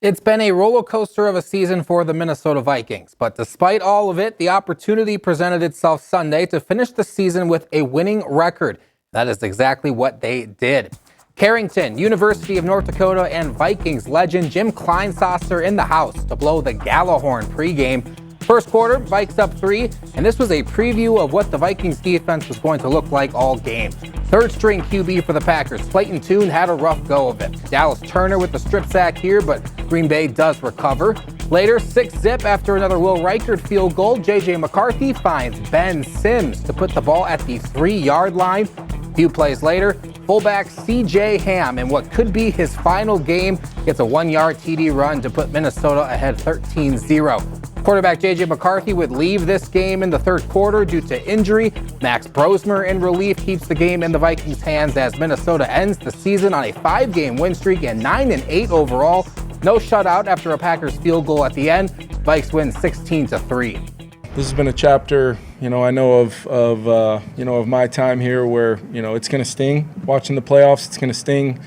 It's been a roller coaster of a season for the Minnesota Vikings, but despite all of it, the opportunity presented itself Sunday to finish the season with a winning record. That is exactly what they did. Carrington, University of North Dakota, and Vikings legend Jim Kleinsasser in the house to blow the Gallahorn pregame. First quarter, Vikes up 3, and this was a preview of what the Vikings defense was going to look like all game. Third string QB for the Packers, Clayton Tune, had a rough go of it. Dallas Turner with the strip sack here, but Green Bay does recover. Later, 6-zip after another Will Reichard field goal. JJ McCarthy finds Ben Sims to put the ball at the 3-yard line. A few plays later, fullback CJ Ham, in what could be his final game, gets a 1-yard TD run to put Minnesota ahead 13-0. Quarterback J.J. McCarthy would leave this game in the third quarter due to injury. Max Brosmer in relief keeps the game in the Vikings' hands as Minnesota ends the season on a 5-game win streak and 9-8 overall. No shutout after a Packers field goal at the end. Vikes win 16-3. This has been a chapter, I know of my time here where, it's going to sting. Watching the playoffs, it's going to sting.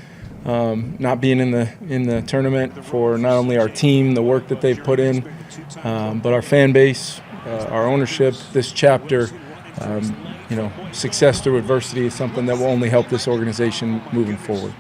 Not being in the tournament for not only our team, the work that they've put in, but our fan base, our ownership. This chapter, success through adversity is something that will only help this organization moving forward.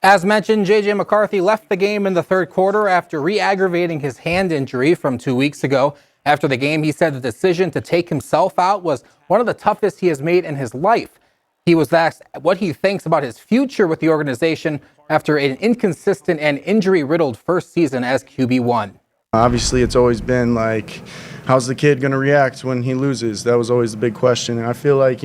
As mentioned, J.J. McCarthy left the game in the third quarter after re-aggravating his hand injury from 2 weeks ago. After the game, he said the decision to take himself out was one of the toughest he has made in his life. He was asked what he thinks about his future with the organization after an inconsistent and injury-riddled first season as QB1. Obviously, it's always been like, how's the kid going to react when he loses? That was always the big question. And I feel like,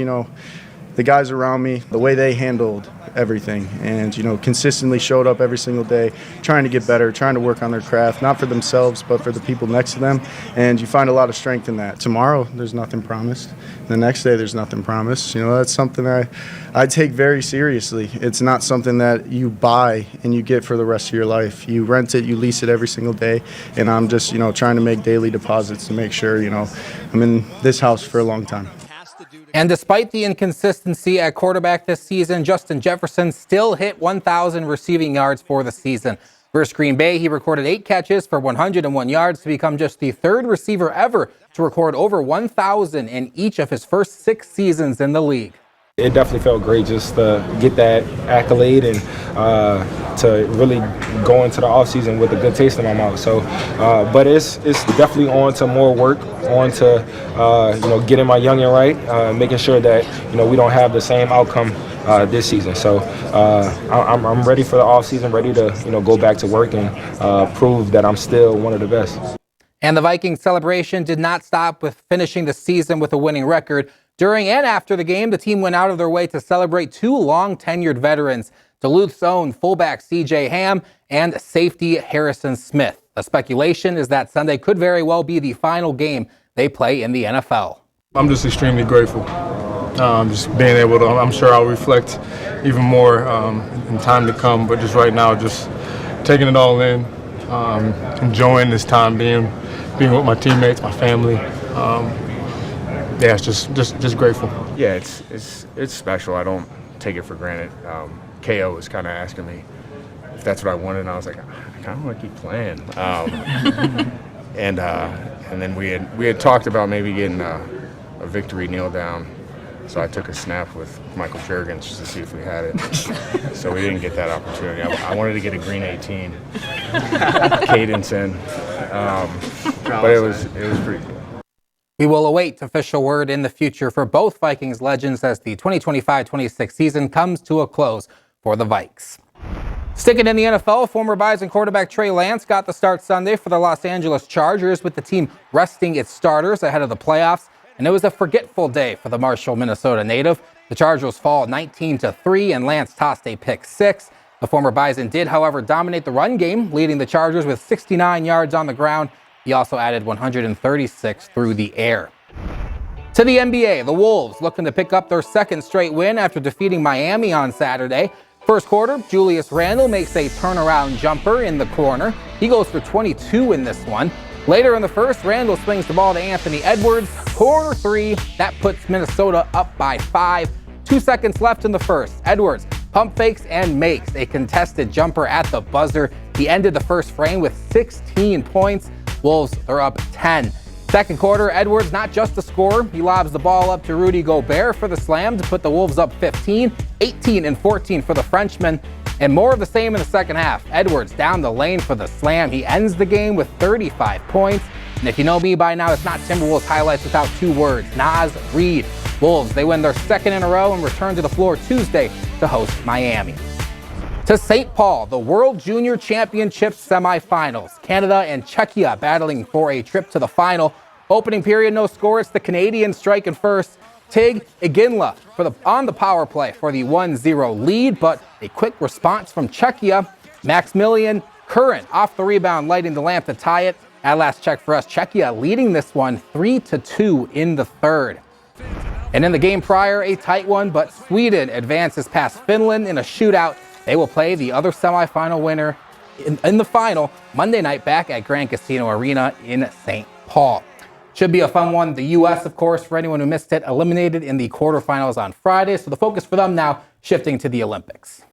the guys around me, the way they handled everything and, consistently showed up every single day, trying to get better, trying to work on their craft, not for themselves, but for the people next to them. And you find a lot of strength in that. Tomorrow, there's nothing promised. The next day, there's nothing promised. That's something I take very seriously. It's not something that you buy and you get for the rest of your life. You rent it, you lease it every single day. And I'm just, trying to make daily deposits to make sure, I'm in this house for a long time. And despite the inconsistency at quarterback this season, Justin Jefferson still hit 1,000 receiving yards for the season. Versus Green Bay, he recorded 8 catches for 101 yards to become just the third receiver ever to record over 1,000 in each of his first 6 seasons in the league. It definitely felt great just to get that accolade and to really go into the offseason with a good taste in my mouth. So, but it's definitely on to more work, on to getting my youngin' right, making sure that we don't have the same outcome this season. So I'm ready for the offseason, ready to go back to work and prove that I'm still one of the best. And the Vikings celebration did not stop with finishing the season with a winning record. During and after the game, the team went out of their way to celebrate 2 long-tenured veterans, Duluth's own fullback C.J. Ham and safety Harrison Smith. The speculation is that Sunday could very well be the final game they play in the NFL. I'm just extremely grateful. Just being able to, I'm sure I'll reflect even more in time to come, but just right now, just taking it all in, enjoying this time being with my teammates, my family. Yeah, it's just grateful. Yeah, it's special. I don't take it for granted. KO was kind of asking me if that's what I wanted, and I was like, I kind of want to keep playing. And then we had talked about maybe getting a victory kneel down. So I took a snap with Michael Juergens just to see if we had it. So we didn't get that opportunity. I wanted to get a green 18 cadence in, but it was pretty cool. We will await official word in the future for both Vikings legends as the 2025-26 season comes to a close for the Vikes. Sticking in the NFL, former Bison quarterback Trey Lance got the start Sunday for the Los Angeles Chargers with the team resting its starters ahead of the playoffs. And it was a forgetful day for the Marshall, Minnesota native. The Chargers fall 19-3 and Lance tossed a pick 6. The former Bison did, however, dominate the run game, leading the Chargers with 69 yards on the ground. He also added 136 through the air. To the NBA, the Wolves looking to pick up their second straight win after defeating Miami on Saturday. First quarter, Julius Randle makes a turnaround jumper in the corner. He goes for 22 in this one. Later in the first, Randle swings the ball to Anthony Edwards. Corner 3, that puts Minnesota up by 5. 2 seconds left in the first. Edwards pump fakes and makes a contested jumper at the buzzer. He ended the first frame with 16 points. Wolves, they're up 10. Second quarter, Edwards, not just a scorer. He lobs the ball up to Rudy Gobert for the slam to put the Wolves up 15, 18 and 14 for the Frenchman. And more of the same in the second half. Edwards down the lane for the slam. He ends the game with 35 points. And if you know me by now, it's not Timberwolves highlights without two words. Naz Reid. Wolves, they win their second in a row and return to the floor Tuesday to host Miami. To St. Paul, the World Junior Championship semifinals. Canada and Czechia battling for a trip to the final. Opening period, no score. It's the Canadians striking first. Tig Iginla on the power play for the 1-0 lead, but a quick response from Czechia. Maximilian Curran off the rebound, lighting the lamp to tie it. At last check for us, Czechia leading this one 3-2 in the third. And in the game prior, a tight one, but Sweden advances past Finland in a shootout. They will play the other semifinal winner in the final Monday night back at Grand Casino Arena in St. Paul. Should be a fun one. The U.S., of course, for anyone who missed it, eliminated in the quarterfinals on Friday. So the focus for them now shifting to the Olympics.